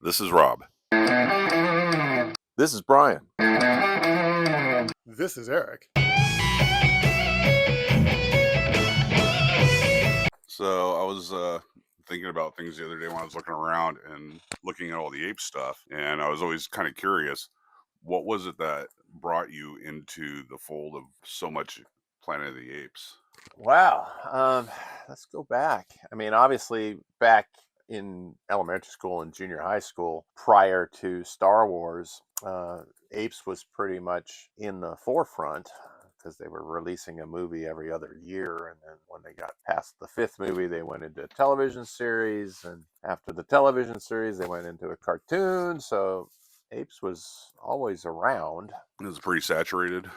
This is Rob. This is Brian. This is Eric. So I was thinking about things the other day when I was looking around and looking at all the ape stuff, and I was always kind of curious, what was it that brought you into the fold of so much Planet of the Apes? Wow. Let's go back. I mean, obviously, back in elementary school and junior high school, prior to Star Wars, Apes was pretty much in the forefront because they were releasing a movie every other year. And then when they got past the fifth movie, they went into a television series. And after the television series, they went into a cartoon. So Apes was always around. It was pretty saturated.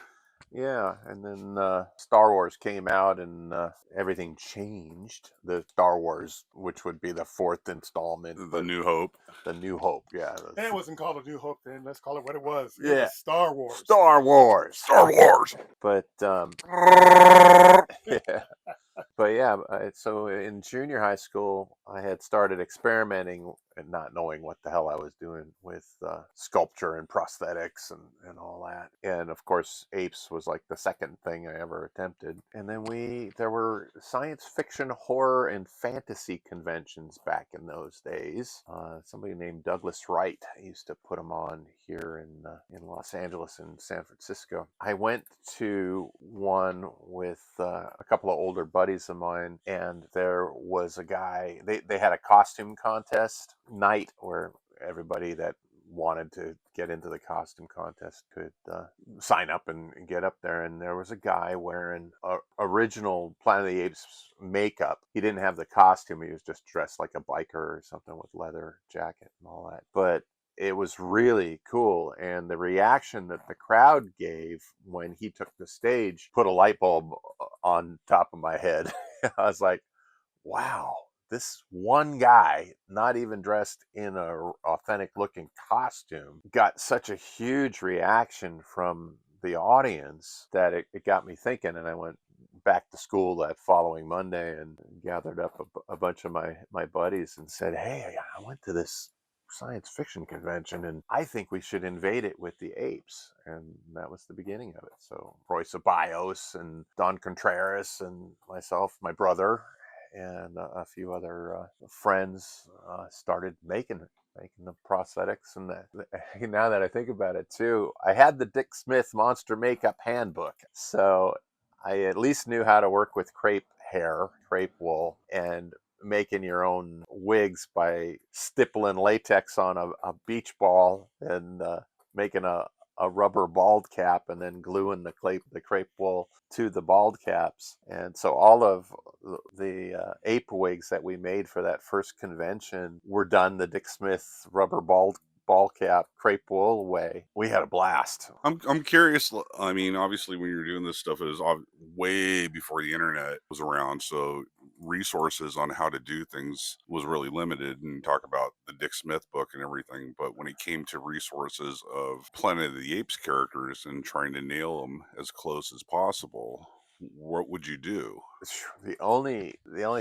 Yeah, and then Star Wars came out and everything changed. The Star Wars, which would be the fourth installment. The New Hope. The New Hope, yeah. It wasn't called A New Hope then. Let's call it what it was. It Yeah. was Star Wars. Star Wars. Star Wars! But, yeah. But yeah, so in junior high school, I had started experimenting and not knowing what the hell I was doing with sculpture and prosthetics and all that. And of course, Apes was like the second thing I ever attempted. And then there were science fiction, horror, and fantasy conventions back in those days. Somebody named Douglas Wright used to put them on here in Los Angeles and San Francisco. I went to one with a couple of older buddies of mine, and there was a guy, they had a costume contest night where everybody that wanted to get into the costume contest could sign up and get up there. And there was a guy wearing original Planet of the Apes makeup. He didn't have the costume. He was just dressed like a biker or something with leather jacket and all that. But it was really cool. And the reaction that the crowd gave when he took the stage put a light bulb on top of my head. I was like, wow. This one guy, not even dressed in a authentic looking costume, got such a huge reaction from the audience that it got me thinking. And I went back to school that following Monday and gathered up a bunch of my buddies and said, hey, I went to this science fiction convention and I think we should invade it with the apes. And that was the beginning of it. So Roy Ceballos and Don Contreras and myself, my brother, and a few other friends started making the prosthetics. And now that I think about it too, I had the Dick Smith Monster Makeup Handbook, so I at least knew how to work with crepe hair, crepe wool, and making your own wigs by stippling latex on a beach ball and making a rubber bald cap and then gluing the crepe wool to the bald caps. And so all of the ape wigs that we made for that first convention were done the Dick Smith rubber ball cap crepe wool way. We had a blast. I'm curious. I mean, obviously, when you're doing this stuff, it was way before the internet was around, so resources on how to do things was really limited. And talk about the Dick Smith book and everything, but when it came to resources of Planet of the Apes characters and trying to nail them as close as possible, what would you do? The only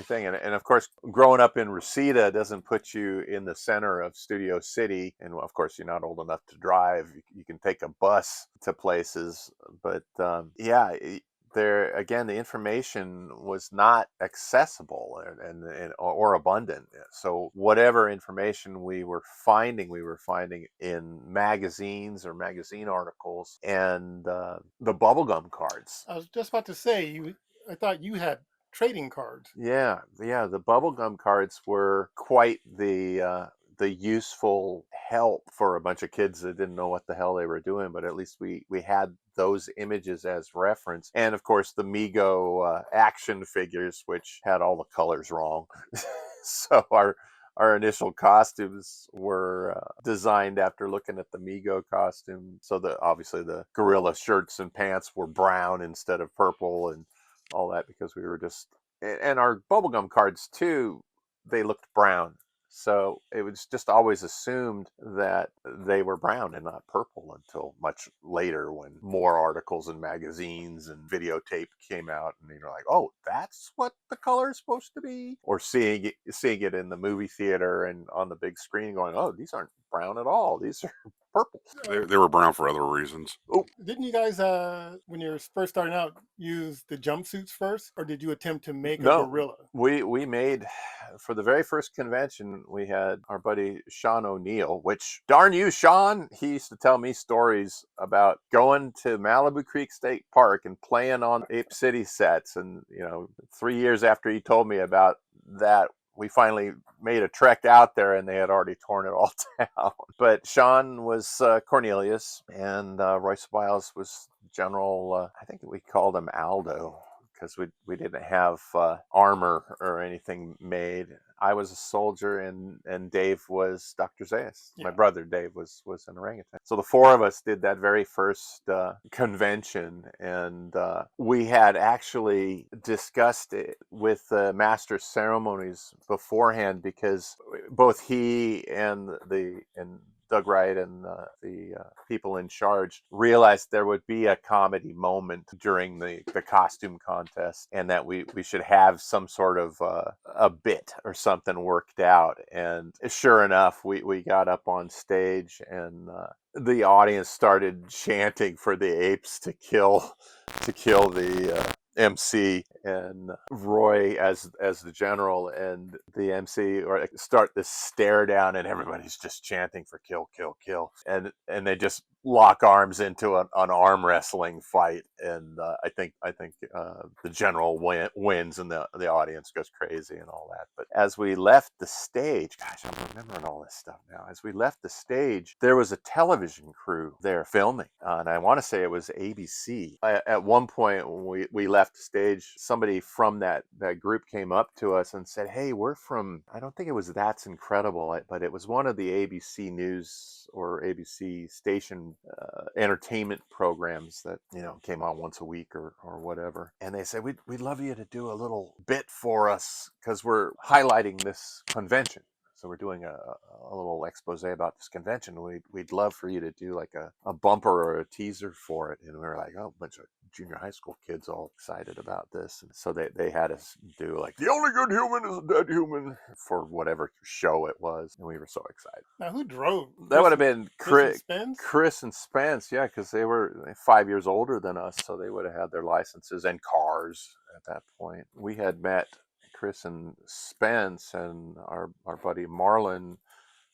thing, and of course, growing up in Reseda doesn't put you in the center of Studio City, and of course, you're not old enough to drive. You can take a bus to places, but yeah. There again, the information was not accessible or abundant. So whatever information we were finding in magazines or magazine articles and the bubblegum cards. I was just about to say, I thought you had trading cards. Yeah. The bubblegum cards were quite the useful help for a bunch of kids that didn't know what the hell they were doing, but at least we had those images as reference. And of course the Mego action figures, which had all the colors wrong. So our initial costumes were designed after looking at the Mego costume. So obviously the gorilla shirts and pants were brown instead of purple and all that, because we were just, and our bubblegum cards too, they looked brown. So it was just always assumed that they were brown and not purple until much later, when more articles and magazines and videotape came out, and you're like, oh, that's what the color is supposed to be. Or seeing it in the movie theater and on the big screen, going, oh, these aren't brown at all. These are purple. They were brown for other reasons. Oh, Didn't you guys, when you were first starting out, use the jumpsuits first, or did you attempt to make a no, gorilla? we made, for the very first convention, we had our buddy Sean O'Neill, which, darn you, Sean, he used to tell me stories about going to Malibu Creek State Park and playing on Ape City sets. And, 3 years after he told me about that, we finally made a trek out there, and they had already torn it all down. But Sean was Cornelius, and Royce Biles was General, I think we called him Aldo, because we didn't have armor or anything made. I was a soldier, and Dave was Dr. Zayas. Yeah. My brother Dave was an orangutan. So the four of us did that very first convention, and we had actually discussed it with the master of ceremonies beforehand, because both he and Doug Wright and the people in charge realized there would be a comedy moment during the costume contest, and that we should have some sort of a bit or something worked out. And sure enough, we got up on stage, and the audience started chanting for the apes to kill the MC, and Roy as the general, and the MC, or start this stare down, and everybody's just chanting for kill, kill, kill, and they just lock arms into an arm wrestling fight, and I think the general wins, and the audience goes crazy and all that. But as we left the stage, gosh, I'm remembering all this stuff now. As we left the stage, there was a television crew there filming, and I want to say it was ABC. At one point when we left the stage, somebody from that group came up to us and said, hey, we're from, I don't think it was That's Incredible, but it was one of the ABC News or ABC station entertainment programs that came on once a week or whatever. And they said, we'd love you to do a little bit for us, because we're highlighting this convention. So we're doing a little expose about this convention. We'd love for you to do like a bumper or a teaser for it. And we were like, oh, a bunch of junior high school kids all excited about this. And so they had us do like, the only good human is a dead human, for whatever show it was. And we were so excited. Now, who drove? That would have been Chris and Spence? Chris and Spence, yeah, because they were 5 years older than us. So they would have had their licenses and cars at that point. We had met Chris and Spence and our buddy Marlon,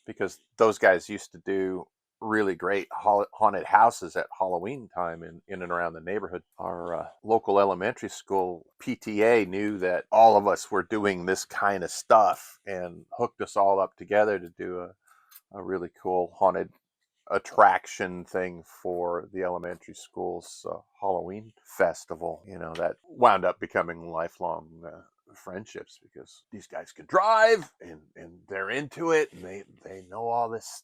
because those guys used to do really great haunted houses at Halloween time in and around the neighborhood. Our local elementary school PTA knew that all of us were doing this kind of stuff, and hooked us all up together to do a really cool haunted attraction thing for the elementary school's Halloween festival. That wound up becoming lifelong friendships, because these guys can drive, and they're into it, and they know all this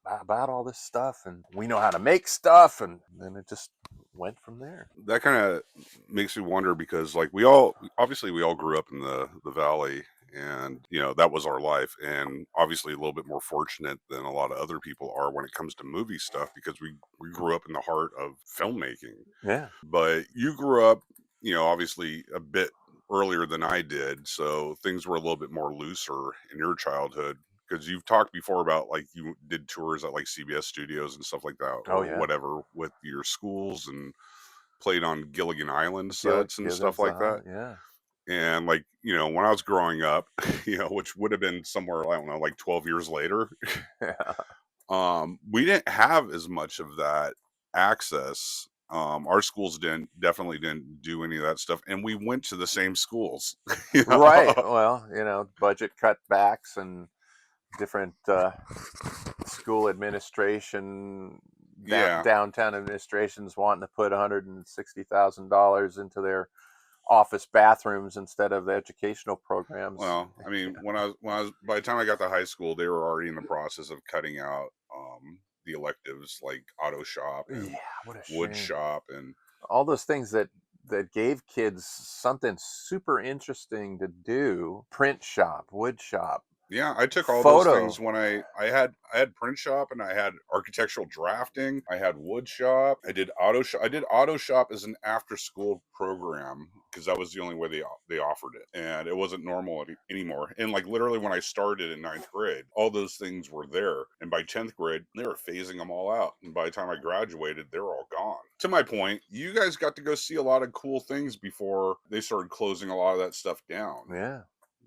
about all this stuff, and we know how to make stuff, and then it just went from there. That kind of makes me wonder, because like we all grew up in the valley, and that was our life, and obviously a little bit more fortunate than a lot of other people are when it comes to movie stuff, because we grew up in the heart of filmmaking. Yeah. But you grew up obviously a bit earlier than I did, so things were a little bit more looser in your childhood, because you've talked before about like you did tours at like CBS studios and stuff like that, Oh, or yeah. whatever, with your schools, and played on Gilligan Island sets and stuff like that. Yeah. And like, when I was growing up, which would have been somewhere, I don't know, like 12 years later, we didn't have as much of that access. Our schools definitely didn't do any of that stuff, and we went to the same schools. Right. Well, budget cutbacks and different school administration, Yeah. downtown administrations wanting to put $160,000 into their office bathrooms instead of the educational programs. Well, I mean, when I was by the time I got to high school, they were already in the process of cutting out the electives like auto shop and what a wood shame. shop, and all those things that gave kids something super interesting to do. Print shop, wood shop, Yeah, I took all those photo. things when I had print shop, and I had architectural drafting, I had wood shop, I did auto shop. I did auto shop as an after school program because that was the only way they offered it, and it wasn't normal anymore. And like literally when I started in ninth grade, all those things were there, and by 10th grade they were phasing them all out, and by the time I graduated they were all gone. To my point, you guys got to go see a lot of cool things before they started closing a lot of that stuff down. Yeah.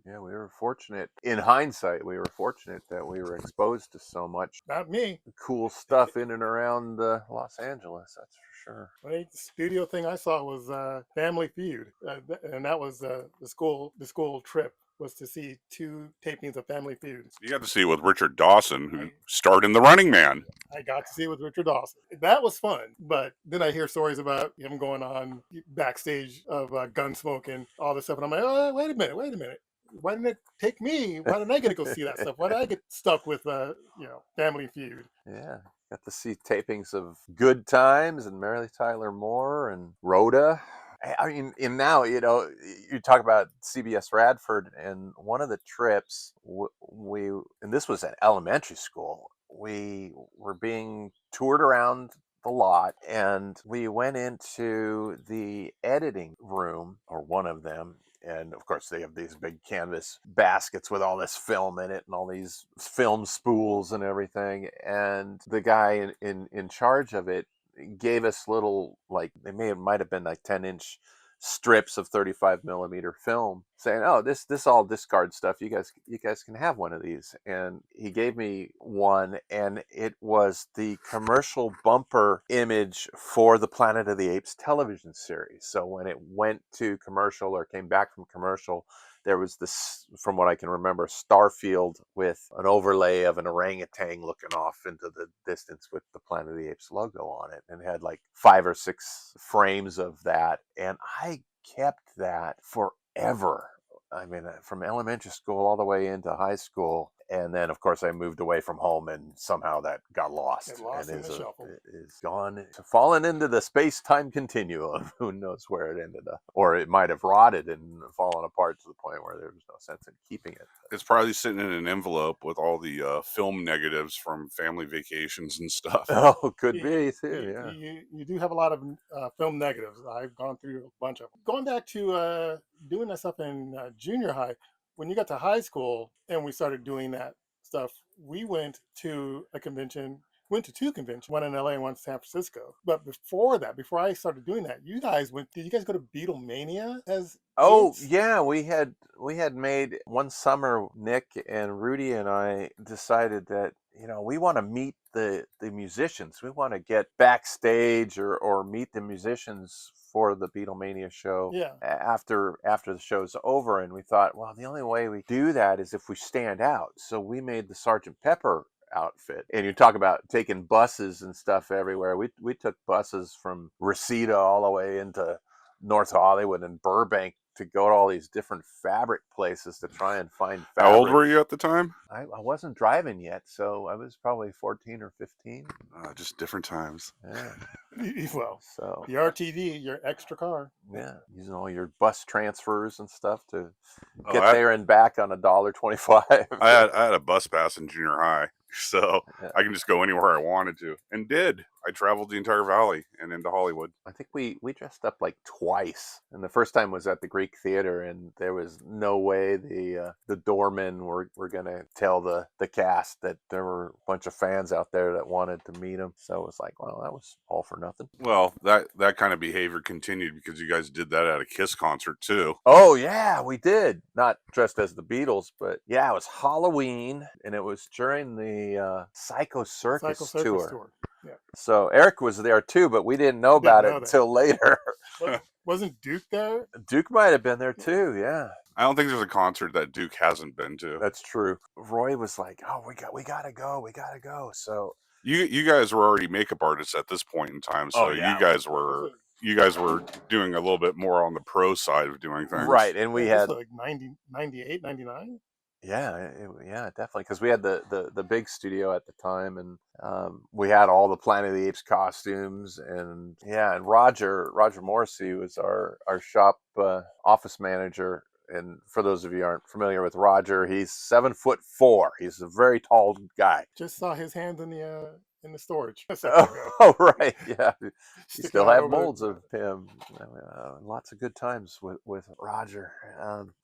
Yeah, we were fortunate. In hindsight, we were fortunate that we were exposed to so much Not me. cool stuff in and around Los Angeles. That's for sure. The studio thing I saw was Family Feud, and that was the school trip was to see 2 tapings of Family Feud. You got to see it with Richard Dawson, who starred in The Running Man. I got to see it with Richard Dawson. That was fun, but then I hear stories about him going on backstage of gun smoking, all this stuff, and I'm like, oh, wait a minute. Why didn't it take me? Why didn't I get to go see that stuff? Why did I get stuck with Family Feud? Yeah. Got to see tapings of Good Times and Mary Tyler Moore and Rhoda. I mean, and now, you talk about CBS Radford, and one of the trips and this was at elementary school, we were being toured around the lot, and we went into the editing room, or one of them. And of course, they have these big canvas baskets with all this film in it and all these film spools and everything. And the guy in charge of it gave us little, like, might have been like 10-inch strips of 35 millimeter film, saying, oh, this all discard stuff, you guys can have one of these. And he gave me one, and it was the commercial bumper image for the Planet of the Apes television series. So when it went to commercial or came back from commercial, there was this, from what I can remember, star field with an overlay of an orangutan looking off into the distance with the Planet of the Apes logo on it, and it had like 5 or 6 frames of that. And I kept that forever. I mean, from elementary school all the way into high school. And then, of course, I moved away from home, and somehow that got lost. Get lost in the shuffle. Is gone, fallen into the space-time continuum. Who knows where it ended up? Or it might have rotted and fallen apart to the point where there was no sense in keeping it. It's probably sitting in an envelope with all the film negatives from family vacations and stuff. Oh, could be too. Yeah. You do have a lot of film negatives. I've gone through a bunch of them. Going back to doing that stuff in junior high, when you got to high school and we started doing that stuff, we went to a convention. Went to 2 conventions, one in LA and one in San Francisco. But before I started doing that, you guys went. Did you guys go to Beatlemania as? Oh, kids? yeah, we had made one summer. Nick and Rudy and I decided that we want to meet the musicians. We want to get backstage or meet the musicians for the Beatlemania show. Yeah. After the show's over, and we thought, well, the only way we do that is if we stand out. So we made the Sgt. Pepper outfit. And you talk about taking buses and stuff everywhere. We took buses from Reseda all the way into North Hollywood and Burbank to go to all these different fabric places to try and find fabric. How old were you at the time? I wasn't driving yet, so I was probably 14 or 15. Just different times. Yeah. Well, So the RTD, your extra car. yeah, using all your bus transfers and stuff to Oh, get there and back on $1.25. I had a bus pass in junior high, so Yeah. I can just go anywhere I wanted to, and did. I traveled the entire valley and into Hollywood. I think we dressed up like twice, and the first time was at the Greek Theater, and there was no way the doormen were going to tell the cast that there were a bunch of fans out there that wanted to meet them. So it was like, well, that was all for nothing. Well, that kind of behavior continued because you guys did that at a Kiss concert too. Oh yeah, we did. Not dressed as the Beatles, but yeah, it was Halloween, and it was during the Psycho Circus tour. Yeah. So Eric was there too, but we didn't know about it until later. Wasn't Duke there? Duke might have been there too. Yeah. I don't think there's a concert that Duke hasn't been to. That's true. Roy was like, "Oh, we gotta go." So you guys were already makeup artists at this point in time, so yeah. you guys were doing a little bit more on the pro side of doing things, right? And we had like 90, 98, 99. Yeah, yeah, definitely, because we had the big studio at the time, and we had all the Planet of the Apes costumes, and yeah, and Roger Morrissey was our shop office manager, And for those of you who aren't familiar with Roger, he's 7'4". He's a very tall guy. Just saw his hands in the storage a second ago. Oh, right, yeah. You Sticking still out have over molds of him. Lots of good times with Roger.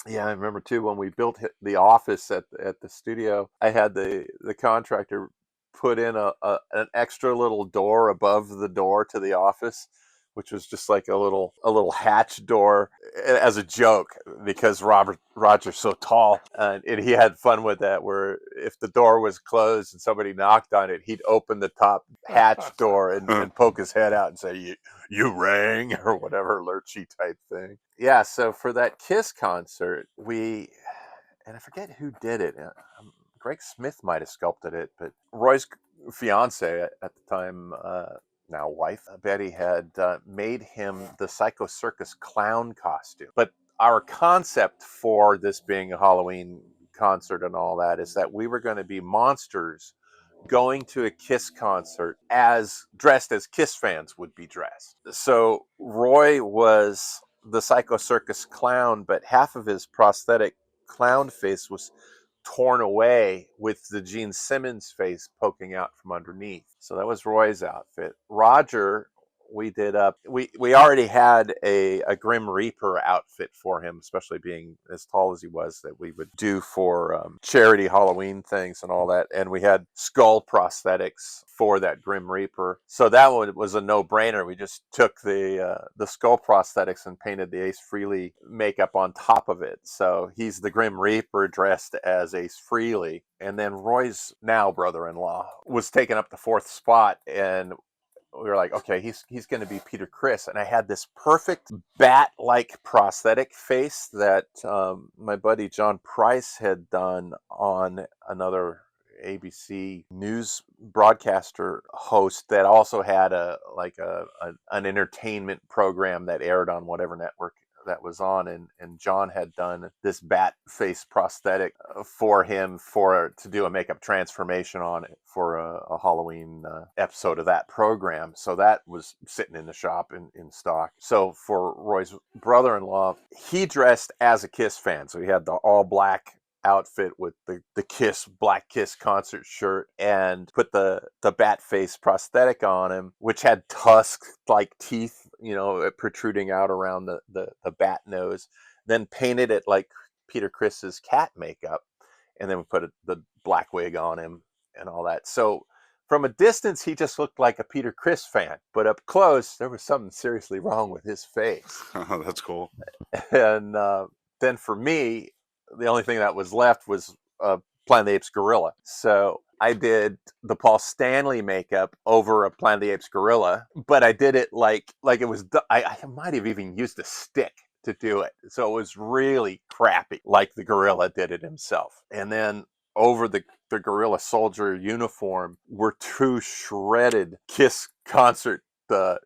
Yeah, I remember too when we built the office at the studio. I had the contractor put in an extra little door above the door to the office, which was just like a little hatch door as a joke because Roger's so tall, and he had fun with that. Where if the door was closed and somebody knocked on it, he'd open the top hatch door and poke his head out and say, "You rang," or whatever lurchy type thing. Yeah. So for that Kiss concert, and I forget who did it. Greg Smith might have sculpted it, but Roy's fiance at the time, now wife, Betty, had made him the Psycho Circus clown costume. But our concept for this being a Halloween concert and all that is that we were going to be monsters going to a Kiss concert as dressed as Kiss fans would be dressed. So Roy was the Psycho Circus clown, but half of his prosthetic clown face was torn away with the Gene Simmons face poking out from underneath. So that was Roy's outfit. Roger, we did up. We already had a Grim Reaper outfit for him, especially being as tall as he was, that we would do for charity Halloween things and all that. And we had skull prosthetics for that Grim Reaper. So that one was a no-brainer. We just took the skull prosthetics and painted the Ace Frehley makeup on top of it. So he's the Grim Reaper dressed as Ace Frehley. And then Roy's now brother-in-law was taking up the fourth spot, and we were like, okay, he's going to be Peter Criss. And I had this perfect bat-like prosthetic face that my buddy John Price had done on another ABC news broadcaster host that also had an entertainment program that aired on whatever network that was on, and John had done this bat face prosthetic for him to do a makeup transformation on it for a Halloween episode of that program. So that was sitting in the shop in stock. So for Roy's brother-in-law, he dressed as a Kiss fan. So he had the all black outfit with the Black Kiss concert shirt, and put the bat face prosthetic on him, which had tusk like teeth, protruding out around the bat nose. Then painted it like Peter Criss's cat makeup, and then we put the black wig on him and all that. So from a distance, he just looked like a Peter Criss fan, but up close, there was something seriously wrong with his face. That's cool. And then for me, the only thing that was left was Planet of the Apes gorilla. So I did the Paul Stanley makeup over a Planet of the Apes gorilla, but I did it like it was. I might have even used a stick to do it, so it was really crappy, like the gorilla did it himself. And then over the gorilla soldier uniform were two shredded Kiss concert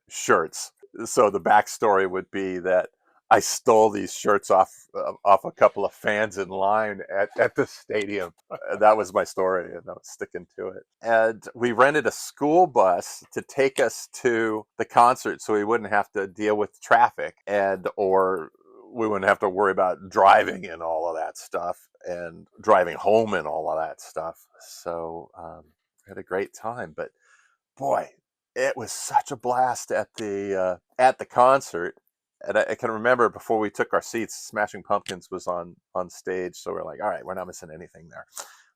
shirts. So the backstory would be that I stole these shirts off a couple of fans in line at the stadium. That was my story, and I was sticking to it. And we rented a school bus to take us to the concert, so we wouldn't have to deal with traffic, or we wouldn't have to worry about driving and all of that stuff, and driving home and all of that stuff. So we had a great time. But boy, it was such a blast at the concert. And I can remember before we took our seats, Smashing Pumpkins was on stage. So we're like, all right, we're not missing anything there.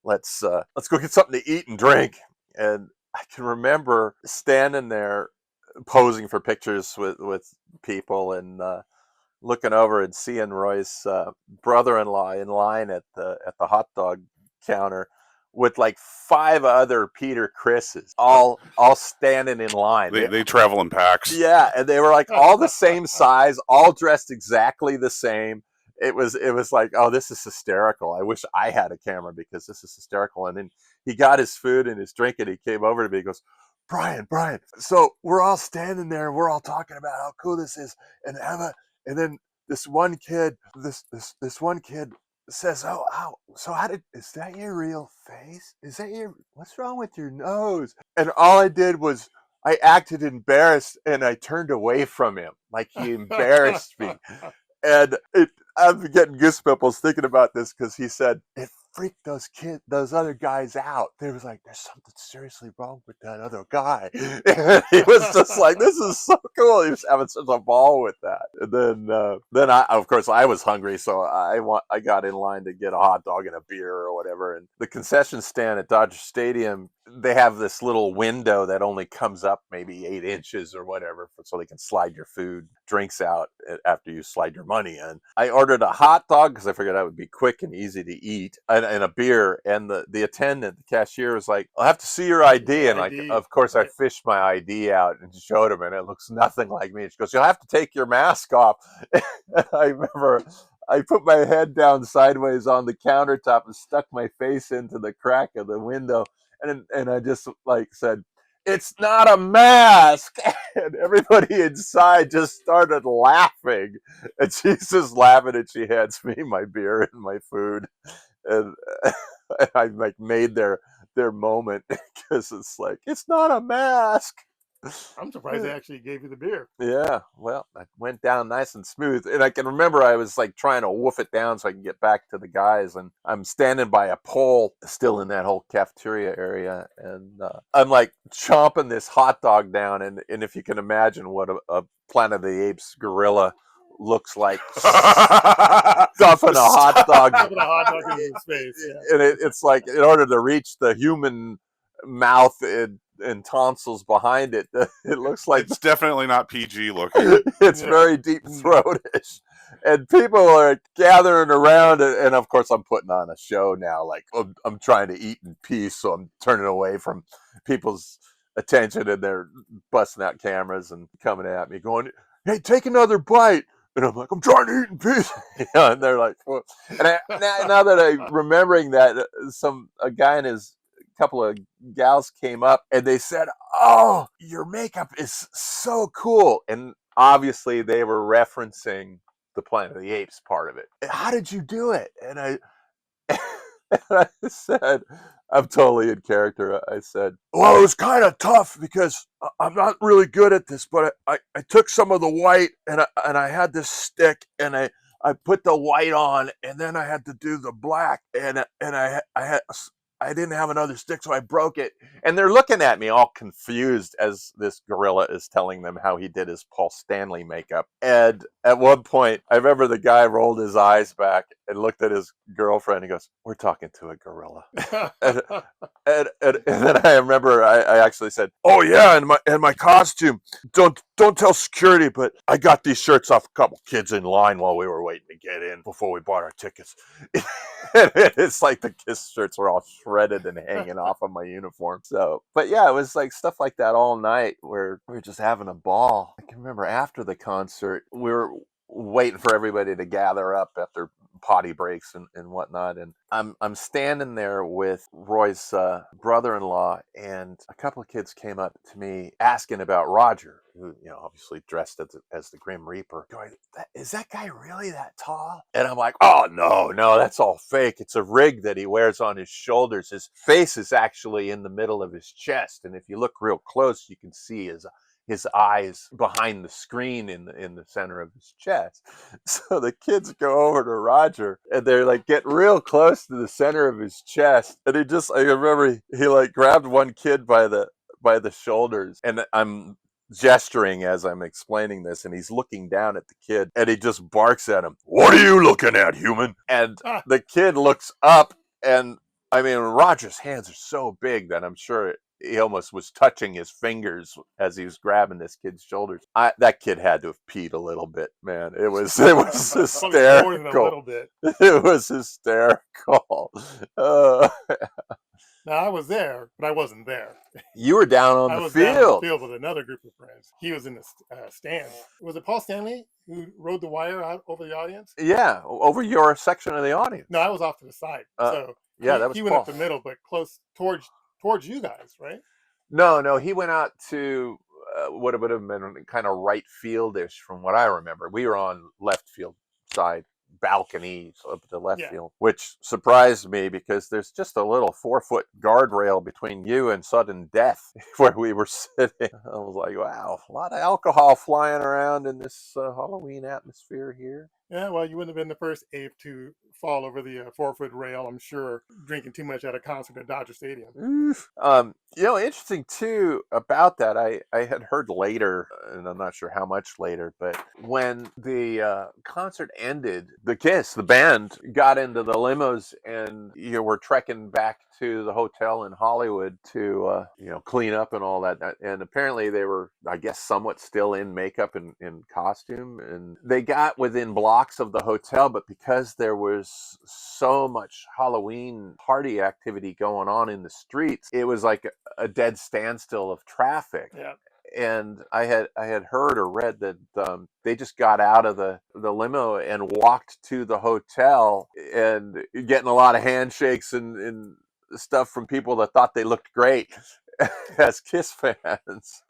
Let's go get something to eat and drink. And I can remember standing there posing for pictures with people, and looking over and seeing Roy's brother-in-law in line at the hot dog counter with like 5 other Peter Crisses, all standing in line. They travel in packs. Yeah, and they were like all the same size, all dressed exactly the same. It was like, oh, this is hysterical. I wish I had a camera because this is hysterical. And then he got his food and his drink, and he came over to me. He goes, Brian, so we're all standing there, and we're all talking about how cool this is, and and then this one kid says, is that your real face? What's wrong with your nose? And all I did was I acted embarrassed, and I turned away from him like he embarrassed me. And I'm getting goosebumps thinking about this because he said it freaked those other guys out. They was like, "There's something seriously wrong with that other guy." And he was just like, "This is so cool." He was having such a ball with that. And then I, of course, I was hungry, so I got in line to get a hot dog and a beer or whatever. And the concession stand at Dodger Stadium, they have this little window that only comes up maybe 8 inches or whatever, so they can slide your food, drinks out after you slide your money in. I ordered a hot dog because I figured that would be quick and easy to eat, and a beer. And the attendant, the cashier, was like, "I'll have to see your ID." And ID, of course, I right. fished my ID out and showed him, and it looks nothing like me. She goes, "You'll have to take your mask off." And I remember I put my head down sideways on the countertop and stuck my face into the crack of the window, and I just like said, "It's not a mask." And everybody inside just started laughing. And she's just laughing, and she hands me my beer and my food. And I like made their moment because it's like, it's not a mask. I'm surprised they actually gave you the beer. Yeah, well, that went down nice and smooth. And I can remember I was like trying to woof it down so I can get back to the guys. And I'm standing by a pole still in that whole cafeteria area. And I'm like chomping this hot dog down. And if you can imagine what a Planet of the Apes gorilla looks like stuffing a hot dog. Stuffing a hot dog into his face. Yeah. And it's like, in order to reach the human mouth and tonsils behind it, it looks like It's definitely not PG looking. it's very deep throatish. And people are gathering around, and of course I'm putting on a show now. Like I'm trying to eat in peace, so I'm turning away from people's attention, and they're busting out cameras and coming at me, going, "Hey, take another bite." And I'm like, "I'm trying to eat in peace." And they're like, "Well," and now that I'm remembering that, a guy and his couple of gals came up and they said, "Oh, your makeup is so cool." And obviously they were referencing the Planet of the Apes part of it. "How did you do it?" And I said, I'm totally in character. I said, "Well, it was kind of tough because I'm not really good at this, but I took some of the white and I had this stick and I put the white on and then I had to do the black and I didn't have another stick, so I broke it." And they're looking at me all confused as this gorilla is telling them how he did his Paul Stanley makeup. And at one point, I remember the guy rolled his eyes back and looked at his girlfriend and goes, "We're talking to a gorilla." and then I remember I actually said, "Oh yeah, and my costume. Don't tell security, but I got these shirts off a couple kids in line while we were waiting to get in before we bought our tickets." It's like the KISS shirts were all shredded and hanging off of my uniform. So, but yeah, it was like stuff like that all night where we were just having a ball. I can remember after the concert, we were waiting for everybody to gather up after potty breaks and whatnot, and I'm standing there with Roy's brother-in-law, and a couple of kids came up to me asking about Roger, who, obviously dressed as the Grim Reaper, going, "Is that guy really that tall?" And I'm like, "Oh no, that's all fake. It's a rig that he wears on his shoulders. His face is actually in the middle of his chest, and if you look real close, you can see his eyes behind the screen in the center of his chest." So the kids go over to Roger and they're like get real close to the center of his chest. And I remember he like grabbed one kid by the shoulders, and I'm gesturing as I'm explaining this, and he's looking down at the kid and he just barks at him, "What are you looking at, human?" And the kid looks up, and I mean, Roger's hands are so big that I'm sure he almost was touching his fingers as he was grabbing this kid's shoulders. That kid had to have peed a little bit, man. It was hysterical. More than a little bit. It was hysterical. Now I was there, but I wasn't there. You were down on I the was down on field. the field with another group of friends. He was in the stand. Was it Paul Stanley who rode the wire out over the audience? Yeah, over your section of the audience. No, I was off to the side. So yeah, that was he Paul. went up the middle, but close towards you guys, right? No, he went out to what would have been kind of right fieldish from what I remember. We were on left field side, balcony up the left field, which surprised me because there's just a little 4-foot guardrail between you and sudden death where we were sitting. I was like, wow, a lot of alcohol flying around in this Halloween atmosphere here. Yeah, well, you wouldn't have been the first ape to fall over the 4-foot rail, I'm sure, drinking too much at a concert at Dodger Stadium. Oof. Interesting too about that. I had heard later, and I'm not sure how much later, but when the concert ended, the band, got into the limos and were trekking back to the hotel in Hollywood to clean up and all that. And apparently they were, I guess, somewhat still in makeup and in costume, and they got within blocks of the hotel, but because there was so much Halloween party activity going on in the streets, it was like a dead standstill of traffic. Yeah. And I had heard or read that they just got out of the limo and walked to the hotel, and getting a lot of handshakes and stuff from people that thought they looked great as Kiss fans,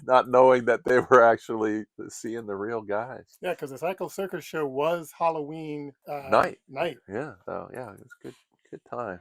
not knowing that they were actually seeing the real guys. Yeah, because the Psycho Circus show was Halloween Night. night. Yeah. So yeah, it was good time.